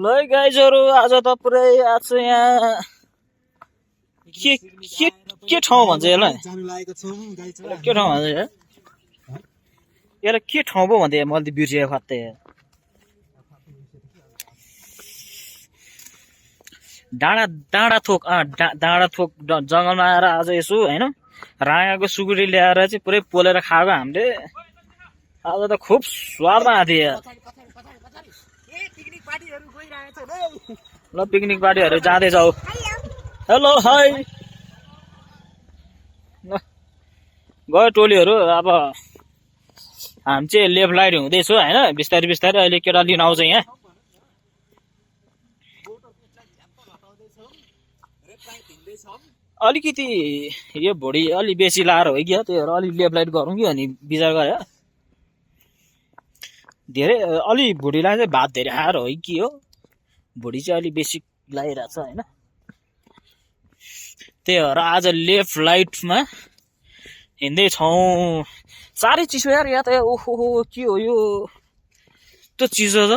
ल गाइजहरु आज त पुरै आज यहाँ के ठाउँ भन्छ यसलाई के ठाउँ भन्छ यसलाई के ठाउँ पो भन्थे मैले त बिर्सिए फत्ते डाँडा थोक जंगलमा आएर आज यसो हैन राँगाको सुकुटी ल्याएर चाहिँ पुरै पोलेर खाएको हामीले आज त खुब स्वादमा आथ्यो ल पिकनिक पार्टीहरु जाँदै जाऊ हेलो हाई गयो टोलीहरु अब हामी चाहिँ लेफ्ट राइट हुँदैछु हैन बिस्तारै बिस्तारै अहिले केटा लिन आउँछ यहाँ अलिकति यो भोडी अलि बेसी लाएर हो कि त्यो अलि लेफ्ट राइट गरौँ कि अनि विचार गरे धेरै अलि भुडीलाई चाहिँ भात धेरै खाएर हो कि हो भुडी चाहिँ अलि बेसी लागिरहेछ हैन त्यही भएर आज लेफ्ट राइटमा हिँड्दै छौँ साह्रै चिसो यार यहाँ त ओहो के हो यो त्यो चिसो छ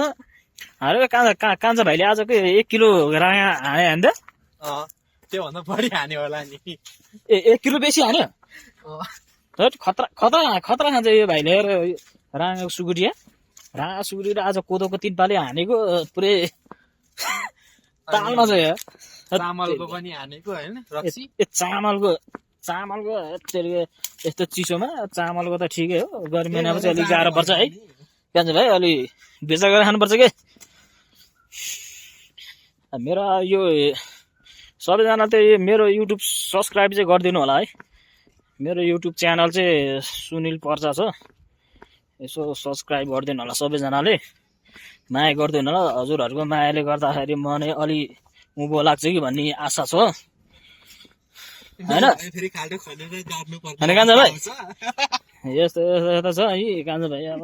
अरे कान्छा भाइले आजको 1 किलो राँगा हाने हान्दा त्योभन्दा बढी हान्यो होला नि 1 किलो बेसी हान्यो खतरा खान्छ यो भाइले राँगाको सुकुटी राँगा सुकुटी र आज कोदोको 3 पाले हानेको पुरै तालमा छ यार चामलको पनि हानेको हैन रक्सी चामलको यस्तो चिसोमा चामलको त ठिकै हो गर्मी महिनामा चाहिँ अलिक गाह्रो पर्छ है कान्छ भाइ अलि बेचा गरेर खानुपर्छ के मेरो यो सबैजना चाहिँ मेरो युट्युब सब्स्क्राइब चाहिँ गरिदिनु होला है मेरो युट्युब च्यानल चाहिँ सुनिल पर्चा छ यसो सब्स्क्राइब गरिदिनु होला सबैजनाले माया गरिदिनु होला हजुरहरूको मायाले गर्दाखेरि म नै अलि उँभो लाग्छ कि भन्ने आशा छ हैन कान्छा भाइ यस्तो छ है कान्छा भाइ अब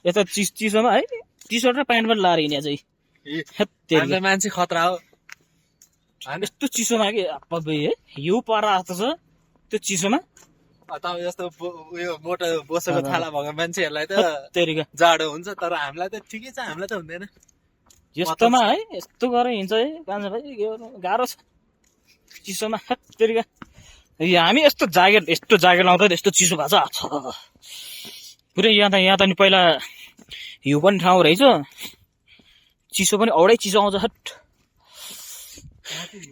यता चिसोमा है टी सर्ट र प्यान्ट पनि लाएर हिँड्या चाहिँ मान्छे खतरा हो यस्तो चिसोमा कि है हिउँ पर जस्तो छ त्यो चिसोमा तपाईँ जस्तो उयो मोटो बोसोको थाला भएको मान्छेहरूलाई त जाडो हुन्छ तर हामीलाई त ठिकै छ हामीलाई त हुँदैन यस्तोमा है यस्तो गरेर हिँड्छ है कान्छा भाइ गाह्रो छ चिसोमा हामी यस्तो ज्याकेट लाउँदा यस्तो चिसो भएको छ पुरै यहाँ त नि पहिला हिउँ पनि ठाउँ रहेछ चिसो पनि औडै चिसो आउँछ हट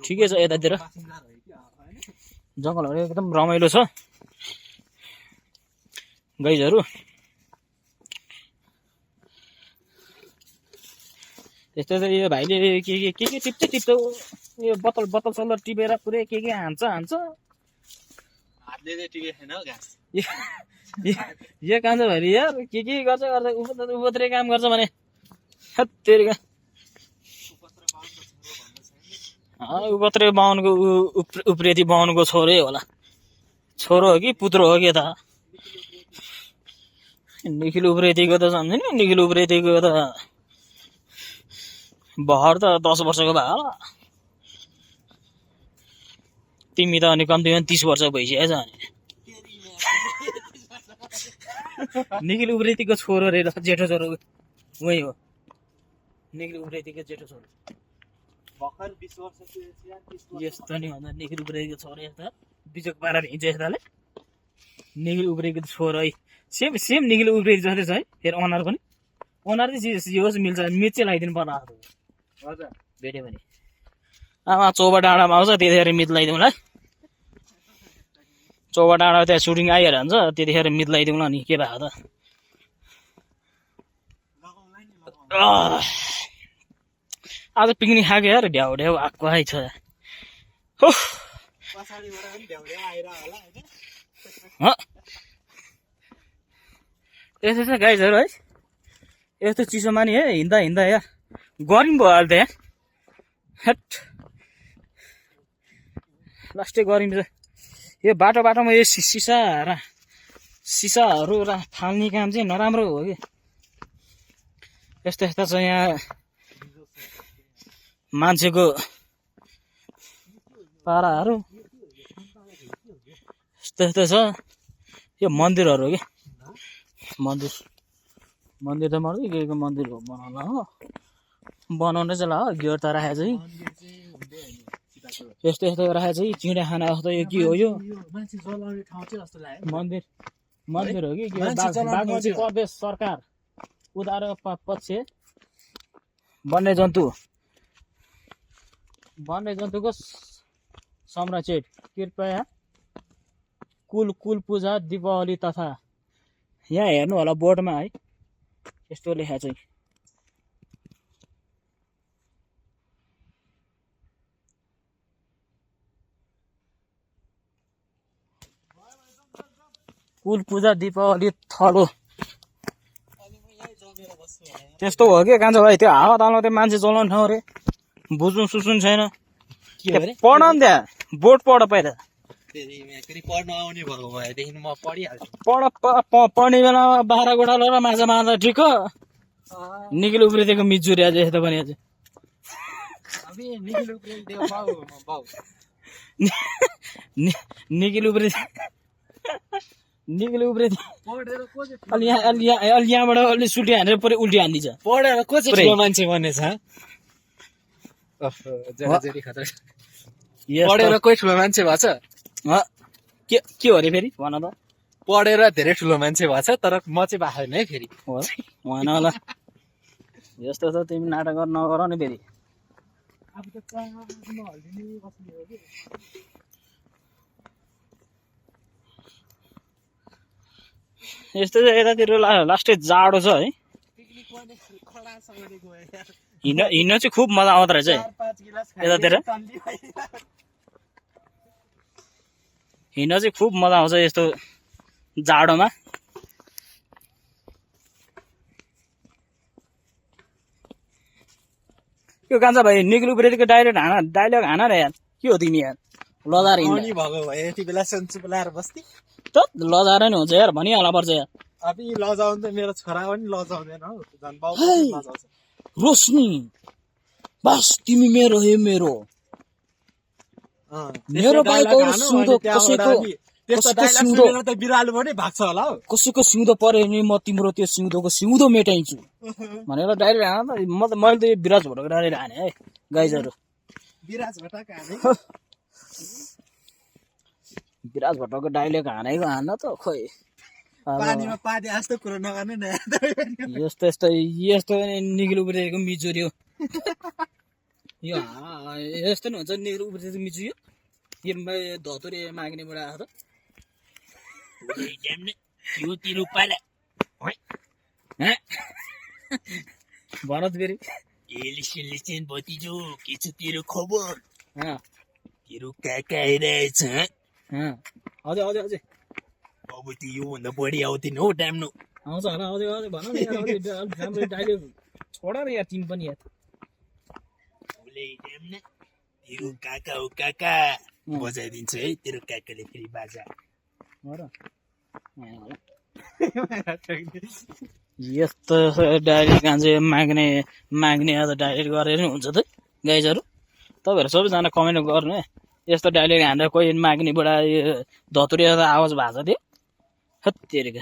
ठिकै छ यतातिर जङ्गलहरू एकदम रमाइलो छ गाइजहरु त्यस्तै त यो भाइले के टिप्छ यो बतल सल्लर टिपेर पुरै के हान्छ हातले चाहिँ टिपे छैन घाँस यो कान्छ भाइले यार के गर्छ उपत्रे काम गर्छ भने हत्तेरीका उपत्रे बाहुनको उप्रेती बाहुनको छोरै होला छोरो हो कि पुत्रो हो कि त निखिल उप्रेतीको त सम्झिने निखिल उप्रेतीको त भर त 10 वर्षको भयो होला तिमी त अनि कम्तीमा 30 वर्ष भइसकेछ अनि निखिल उप्रेतीको छोरो रे जेठो छोरो उही हो निखिल उप्रेतीको जेठो छोरो भर्खर 20 वर्ष यस्तो नि भन्दा निखिल उप्रेतीको छोरो यता बिजोक पारेर हिँड्छ यताले निखिल उप्रेतीको छोरो है सेम निखिल उप्रेती जस्तै छ है फेरि अनुहार पनि अनुहार चाहिँ होस् मिल्छ मिर्ची लगाइदिनु पर्ला हजुर भेट्यो भने आमा चौबा डाँडामा आउँछ त्यतिखेर मित लगाइदिउँला चौबा डाँडा त्यहाँ सुटिङ आइहाल्यो हुन्छ त्यतिखेर मित लगाइदिउँला नि के भएको त आज पिकनिक खाएको यार ढ्याउ आएको आइछ हो यस्तो छ गाइजहरु है यस्तो चिसोमा नि है हिँड्दा यार गर्मी भयो अहिले त यहाँ हट लास्टै गर्मी छ यो बाटोमा यो सिसाहरू फाल्ने काम चाहिँ नराम्रो हो कि यस्तो छ यहाँ मान्छेको पाराहरू यस्तो छ यो मन्दिरहरू हो कि मन्दिर त मर्दै के मन्दिर हो बनाउला हो बनाउने चाहिँ ल गियर त राखेको चाहिँ यस्तो यस्तो राखेको चाहिँ चिँडा खाना जस्तो यो के हो यो मान्छे जलाउने ठाउँ चाहिँ जस्तो लाग्यो मन्दिर मन्दिर हो कि के बागमती प्रदेश सरकार उधारो पक्ष वन्यजन्तुको संरक्षण कृपया कुल पूजा दीपावली तथा यहाँ हेर्नु होला बोर्डमा है यस्तो लेखा चाहिँ कुल पूजा दीपावली थलो त्यस्तो हो कि कान्छ भाइ त्यो हावा तालमा त्यो मान्छे चलाउने ठाउँ रे बुझ्नु सुस्नु छैन पढ नि त्यहाँ बोर्ड पढ पहिला पढ्न आउने भएको भएदेखि म पढिहाल्छु पढ्ने बेलामा बाह्र गोठा ल माछा मार्दा ठिक निकिल उब्रिदिएको मिजुरी आज यस्तो पनि आज निकिल उब्रिदि अलि यहाँबाट अलि सुल्टी हानेर पुरै उल्टी हानिदिन्छ पढेर को चाहिँ ठुलो मान्छे बनेछ पढेर कोही ठुलो मान्छे भएको छ के हो अरे फेरि भन त पढेर धेरै ठुलो मान्छे भएको छ तर म चाहिँ भएको छैन है फेरि भएन होला यस्तो त तिमी नाटक नगर नि फेरि यस्तो चाहिँ यतातिर लास्टै जाडो छ है हिँड्न चाहिँ खुब मजा आउँदो रहेछ है यतातिर हिँड्न चाहिँ खुब मजा आउँछ यस्तो जाडोमा यो कान्छा भाइ निक्लु उब्रेको डाइलग हान र यार के हो तिमी यार लजार हिँड्ने भएको भए यति बेला सन्चु बोलाएर बस्ती त लजार नै हुन्छ यार भनिहाल्नु पर्छ यार अब यी लजाउनु त मेरो छोरा पनि लजाउँदैन हौ झन् बाउ लजाउँछ रोशनी बस तिमी मेरो हे मेरो बाइक अरू सिउँदो त बिरालो पनि भाग्छ होला हौ कसैको सिउँदो पर्यो भने म तिम्रो त्यो सिउँदोको सिउँदो मेटाइन्छु भनेर डाइरेक्ट हान त मैले त यो विराज भट्टको डाइरेक्ट हाने है गाइजहरू विराज भट्टको डाइलेक्ट हानेको हान्न त खोइ पानीमा पादे जस्तो कुरो नगर्नु न यस्तो निकिल उब्रेको मिचुरी हो यो यस्तो नि हुन्छ निकिल उब्रेको मिचु यो धतुरे माग्ने बुढा आएको भरत फेरि भतिजो के छ तेरो खबर तेरो काका आइरहेछ हजुर अब त योभन्दा बढी आउँदैन हौ टाइम आउँछ होला आउँछ भन न राम्रो डाइलग छोड न यार तिमी पनि यार तेरो काका हो काका बजाइदिन्छ है तेरो काकाले फेरि बाजा यस्तो डाइरेक्ट कान्छे माग्ने आज डाइरेक्ट गरेर नि हुन्छ त गाइजहरू तपाईँहरू सबैजना कमेन्ट गर्नु है यस्तो डाइरेक्ट हानेर कोही माग्ने बुढा धतुरे आवाज भएको छ त्यो हत्तेरिका